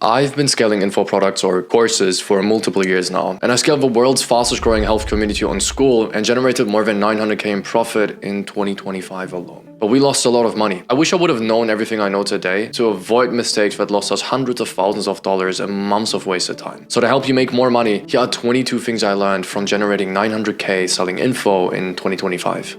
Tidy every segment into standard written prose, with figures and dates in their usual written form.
I've been scaling info products or courses for multiple years now, and I scaled the world's fastest growing health community on School and generated more than 900k in profit in 2025 alone. But we lost a lot of money. I wish I would have known everything I know today to avoid mistakes that lost us hundreds of thousands of dollars and months of wasted time. So to help you make more money, here are 22 things I learned from generating 900k selling info in 2025.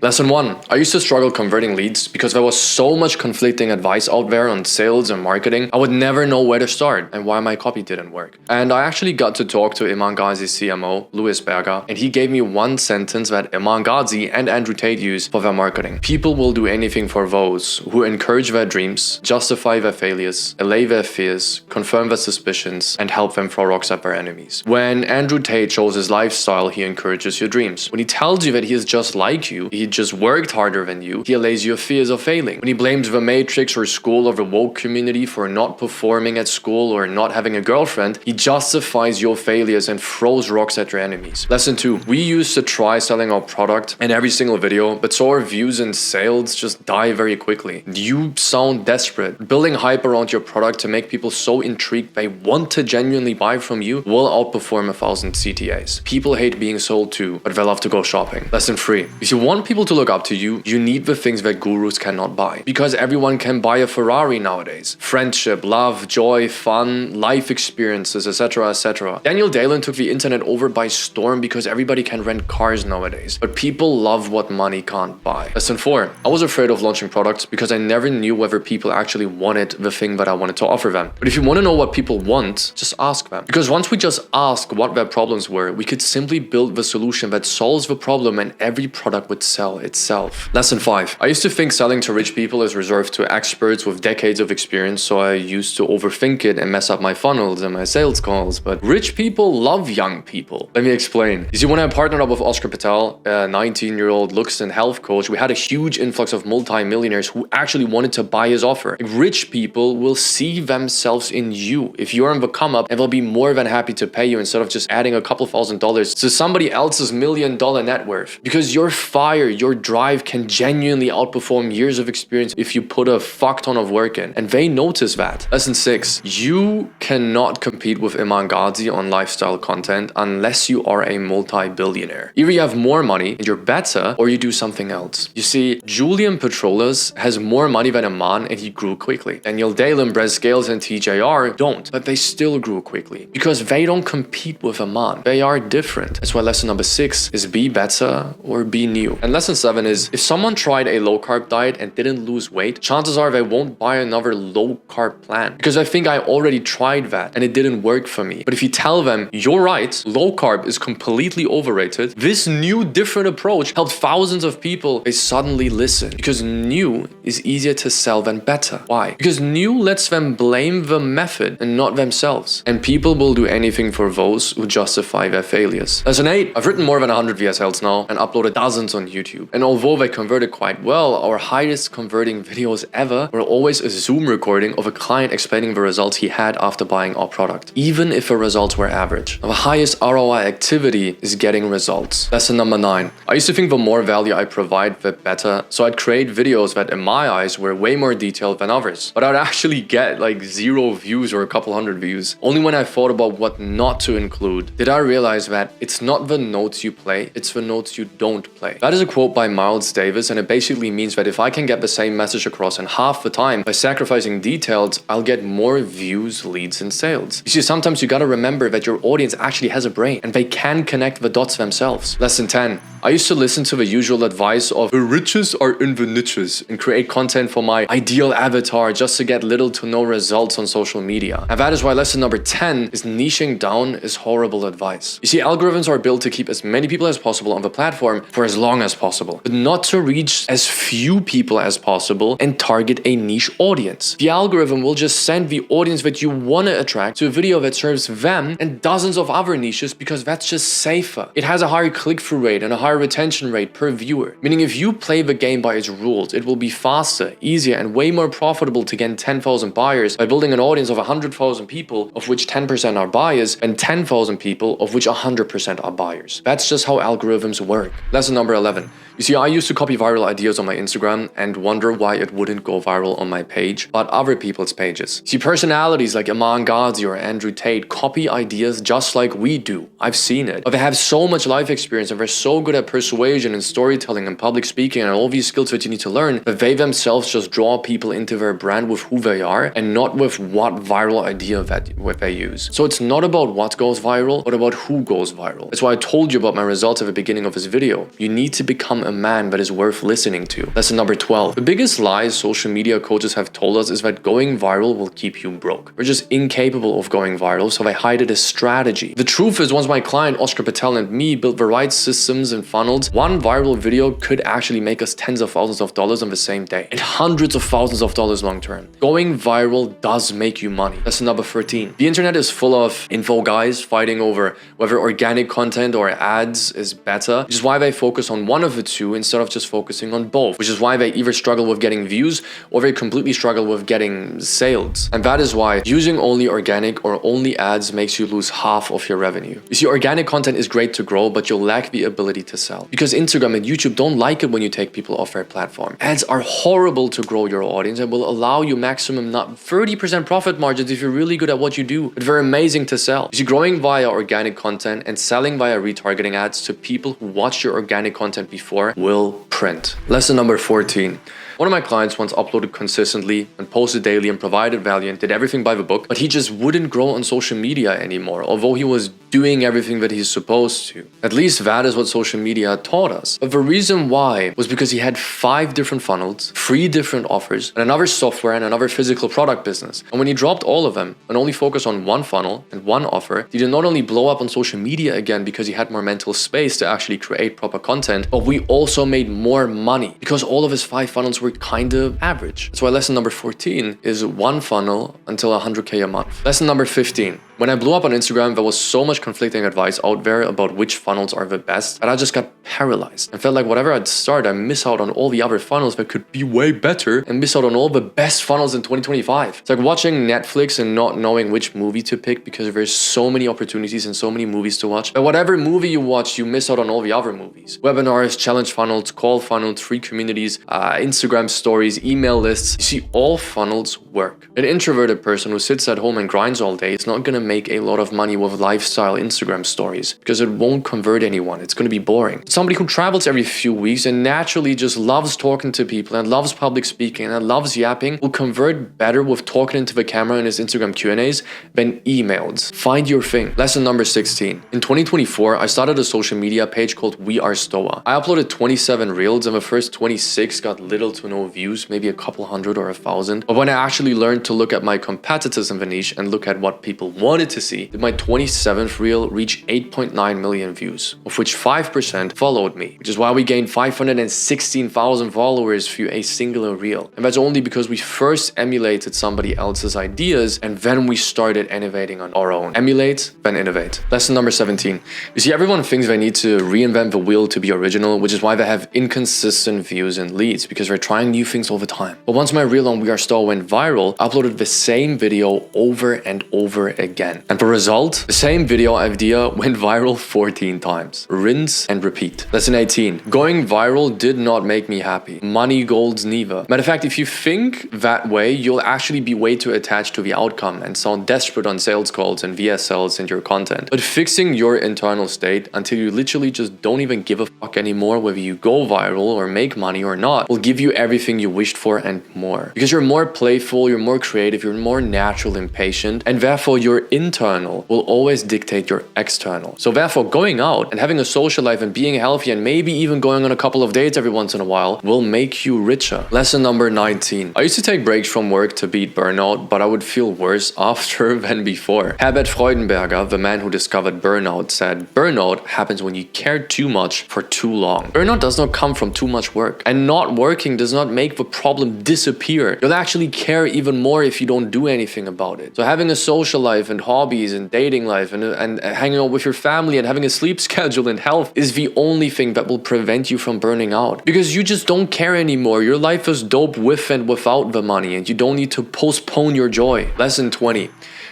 Lesson 1. I used to struggle converting leads because there was so much conflicting advice out there on sales and marketing. I would never know where to start and why my copy didn't work. And I actually got to talk to Iman Ghazi's CMO, Louis Berger, and he gave me one sentence that Iman Ghazi and Andrew Tate use for their marketing. People will do anything for those who encourage their dreams, justify their failures, allay their fears, confirm their suspicions, and help them throw rocks at their enemies. When Andrew Tate shows his lifestyle, he encourages your dreams. When he tells you that he is just like you, he just worked harder than you, he allays your fears of failing. When he blames the Matrix or school or the woke community for not performing at school or not having a girlfriend, he justifies your failures and throws rocks at your enemies. Lesson 2. We used to try selling our product in every single video, but so our views and sales just die very quickly. You sound desperate. Building hype around your product to make people so intrigued they want to genuinely buy from you will outperform 1,000 CTAs. People hate being sold to, but they love to go shopping. Lesson 3. If you want people to look up to you, you need the things that gurus cannot buy. Because everyone can buy a Ferrari nowadays. Friendship, love, joy, fun, life experiences, etc., etc. Daniel Dalen took the internet over by storm because everybody can rent cars nowadays. But people love what money can't buy. Lesson 4. I was afraid of launching products because I never knew whether people actually wanted the thing that I wanted to offer them. But if you want to know what people want, just ask them. Because once we just ask what their problems were, we could simply build the solution that solves the problem and every product would sell itself. Lesson 5. I used to think selling to rich people is reserved to experts with decades of experience, so I used to overthink it and mess up my funnels and my sales calls, but rich people love young people. Let me explain. You see, when I partnered up with Oscar Patel, a 19-year-old looks and health coach, we had a huge influx of multi-millionaires who actually wanted to buy his offer. Rich people will see themselves in you. If you're on the come up, and they'll be more than happy to pay you instead of just adding a couple $1,000s to somebody else's $1 million net worth. Because your fire, your drive can genuinely outperform years of experience if you put a fuck ton of work in, and they notice that. Lesson 6. You cannot compete with Iman Ghazi on lifestyle content unless you are a multi-billionaire. Either you have more money and you're better, or you do something else. You see, Julian Petrolas has more money than Iman and he grew quickly. Daniel Dalen, Brez Scales, and TJR don't, but they still grew quickly because they don't compete with Iman. They are different. That's why lesson number 6 is be better or be new. And lesson 7 is if someone tried a low-carb diet and didn't lose weight, chances are they won't buy another low-carb plan. Because I think I already tried that and it didn't work for me. But if you tell them, you're right, low-carb is completely overrated, this new different approach helped thousands of people, they suddenly listen. Because new is easier to sell than better. Why? Because new lets them blame the method and not themselves. And people will do anything for those who justify their failures. Lesson 8. I've written more than 100 VSLs now and uploaded dozens on YouTube. And although they converted quite well, our highest converting videos ever were always a Zoom recording of a client explaining the results he had after buying our product, even if the results were average. The highest ROI activity is getting results. Lesson number 9. I used to think the more value I provide, the better, so I'd create videos that in my eyes were way more detailed than others. But I'd actually get like 0 views or a couple hundred views. Only when I thought about what not to include did I realize that it's not the notes you play, it's the notes you don't play. That is a quote by Miles Davis, and it basically means that if I can get the same message across in half the time by sacrificing details, I'll get more views, leads, and sales. You see, sometimes you gotta remember that your audience actually has a brain and they can connect the dots themselves. Lesson 10. I used to listen to the usual advice of the riches are in the niches and create content for my ideal avatar just to get little to no results on social media. And that is why lesson number 10 is niching down is horrible advice. You see, algorithms are built to keep as many people as possible on the platform for as long as possible, but not to reach as few people as possible and target a niche audience. The algorithm will just send the audience that you want to attract to a video that serves them and dozens of other niches because that's just safer. It has a higher click-through rate and a higher retention rate per viewer. Meaning if you play the game by its rules, it will be faster, easier, and way more profitable to gain 10,000 buyers by building an audience of 100,000 people, of which 10% are buyers, and 10,000 people, of which 100% are buyers. That's just how algorithms work. Lesson number 11. You see, I used to copy viral ideas on my Instagram and wonder why it wouldn't go viral on my page, but other people's pages. See, personalities like Iman Ghazi or Andrew Tate copy ideas just like we do. I've seen it. But they have so much life experience and they're so good at persuasion and storytelling and public speaking and all these skills that you need to learn that they themselves just draw people into their brand with who they are and not with what viral idea that they use. So it's not about what goes viral, but about who goes viral. That's why I told you about my results at the beginning of this video. You need to become a man that is worth listening to. Lesson number 12. The biggest lies social media coaches have told us is that going viral will keep you broke. We're just incapable of going viral, so they hide it as strategy. The truth is, once my client Oscar Patel and me built the right systems and funnels, one viral video could actually make us tens of thousands of dollars on the same day and hundreds of thousands of dollars long term. Going viral does make you money. Lesson number 13. The internet is full of info guys fighting over whether organic content or ads is better, which is why they focus on one of the two instead of just focusing on both, which is why they either struggle with getting views or they completely struggle with getting sales. And that is why using only organic or only ads makes you lose half of your revenue. You see, organic content is great to grow, but you'll lack the ability to sell because Instagram and YouTube don't like it when you take people off their platform. Ads are horrible to grow your audience and will allow you maximum not 30% profit margins if you're really good at what you do, but they're amazing to sell. You see, growing via organic content and selling via retargeting ads to people who watched your organic content before will print. Lesson number 14. One of my clients once uploaded consistently and posted daily and provided value and did everything by the book, but he just wouldn't grow on social media anymore, although he was doing everything that he's supposed to. At least that is what social media taught us. But the reason why was because he had 5 different funnels, 3 different offers, and another software and another physical product business. And when he dropped all of them and only focused on one funnel and one offer, he did not only blow up on social media again because he had more mental space to actually create proper content, but we also made more money because all of his 5 funnels were kind of average. That's why lesson number 14 is one funnel until 100K a month. Lesson number 15. When I blew up on Instagram, there was so much conflicting advice out there about which funnels are the best that I just got paralyzed and felt like whatever I'd start, I miss out on all the other funnels that could be way better and miss out on all the best funnels in 2025. It's like watching Netflix and not knowing which movie to pick because there's so many opportunities and so many movies to watch. But whatever movie you watch, you miss out on all the other movies. Webinars, challenge funnels, call funnels, free communities, Instagram stories, email lists. You see, all funnels work. An introverted person who sits at home and grinds all day is not going to make a lot of money with lifestyle Instagram stories because it won't convert anyone. It's going to be boring. Somebody who travels every few weeks and naturally just loves talking to people and loves public speaking and loves yapping will convert better with talking into the camera in his Instagram Q&As than emails. Find your thing. Lesson number 16. In 2024, I started a social media page called We Are Stoa. I uploaded 27 reels and the first 26 got little to no views, maybe a couple hundred or 1,000. But when I actually learned to look at my competitors in the niche and look at what people wanted to see, did my 27th reel reach 8.9 million views, of which 5% followed me, which is why we gained 516,000 followers through a singular reel. And that's only because we first emulated somebody else's ideas and then we started innovating on our own. Emulate, then innovate. Lesson number 17. You see, everyone thinks they need to reinvent the wheel to be original, which is why they have inconsistent views and leads because they're trying new things all the time. But once my reel on We Are Stoa went viral, I uploaded the same video over and over again. And the result, the same video idea went viral 14 times. Rinse and repeat. Lesson 18. Going viral did not make me happy. Money goals neither. Matter of fact, if you think that way, you'll actually be way too attached to the outcome and sound desperate on sales calls and VSLs and your content. But fixing your internal state until you literally just don't even give a fuck anymore whether you go viral or make money or not will give you everything you wished for and more. Because you're more playful, you're more creative, you're more natural and patient, and therefore your internal will always dictate your external. So therefore going out and having a social life and being healthy and maybe even going on a couple of dates every once in a while will make you richer. Lesson number 19. I used to take breaks from work to beat burnout, but I would feel worse after than before. Herbert Freudenberger, the man who discovered burnout, said, burnout happens when you care too much for too long. Burnout does not come from too much work. And not working does does not make the problem disappear. You'll actually care even more if you don't do anything about it. So having a social life and hobbies and dating life and hanging out with your family and having a sleep schedule and health is the only thing that will prevent you from burning out, because you just don't care anymore. Your life is dope with and without the money, and you don't need to postpone your joy. Lesson 20.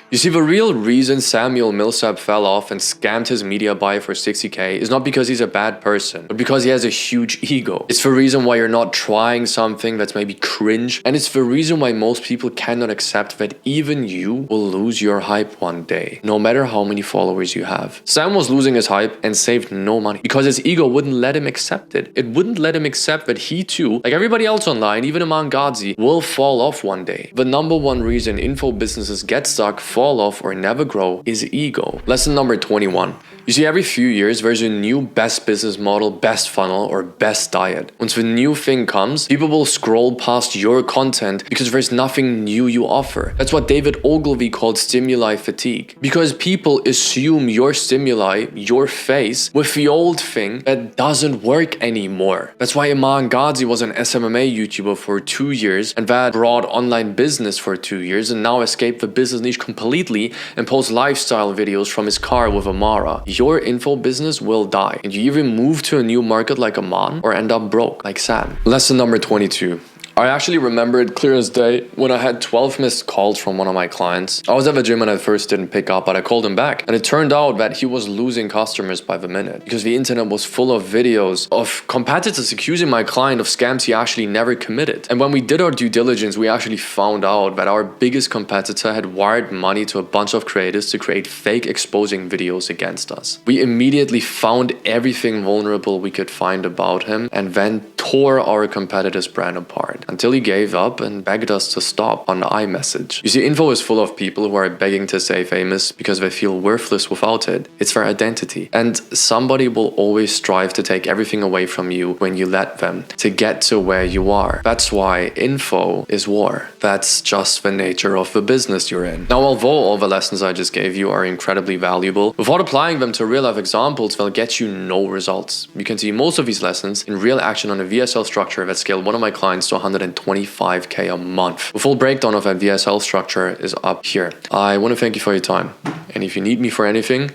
You see, the real reason Samuel Millsap fell off and scammed his media buyer for 60K is not because he's a bad person, but because he has a huge ego. It's the reason why you're not trying something that's maybe cringe, and it's the reason why most people cannot accept that even you will lose your hype one day, no matter how many followers you have. Sam was losing his hype and saved no money because his ego wouldn't let him accept it. It wouldn't let him accept that he too, like everybody else online, even Iman Gadzhi, will fall off one day. The number one reason info businesses get stuck, fall off, or never grow is ego. Lesson number 21. You see, every few years there's a new best business model, best funnel, or best diet. Once the new thing comes, people will scroll past your content because there's nothing new you offer. That's what David Ogilvy called stimuli fatigue. Because people assume your stimuli, your face, with the old thing that doesn't work anymore. That's why Iman Gadzhi was an SMMA YouTuber for 2 years and that brought online business for 2 years and now escaped the business niche completely and posts lifestyle videos from his car with Amara. Your info business will die, and you either move to a new market like Aman or end up broke like Sam. Lesson number 22. I actually remember it clear as day when I had 12 missed calls from one of my clients. I was at the gym and at first didn't pick up, but I called him back. And it turned out that he was losing customers by the minute because the internet was full of videos of competitors accusing my client of scams he actually never committed. And when we did our due diligence, we actually found out that our biggest competitor had wired money to a bunch of creators to create fake exposing videos against us. We immediately found everything vulnerable we could find about him and then tore our competitor's brand apart, until he gave up and begged us to stop on iMessage. You see, info is full of people who are begging to stay famous because they feel worthless without it. It's their identity. And somebody will always strive to take everything away from you when you let them, to get to where you are. That's why info is war. That's just the nature of the business you're in. Now, although all the lessons I just gave you are incredibly valuable, without applying them to real life examples, they'll get you no results. You can see most of these lessons in real action on a VSL structure that scaled one of my clients to 125K a month. The full breakdown of that VSL structure is up here. I want to thank you for your time. And if you need me for anything,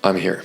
I'm here.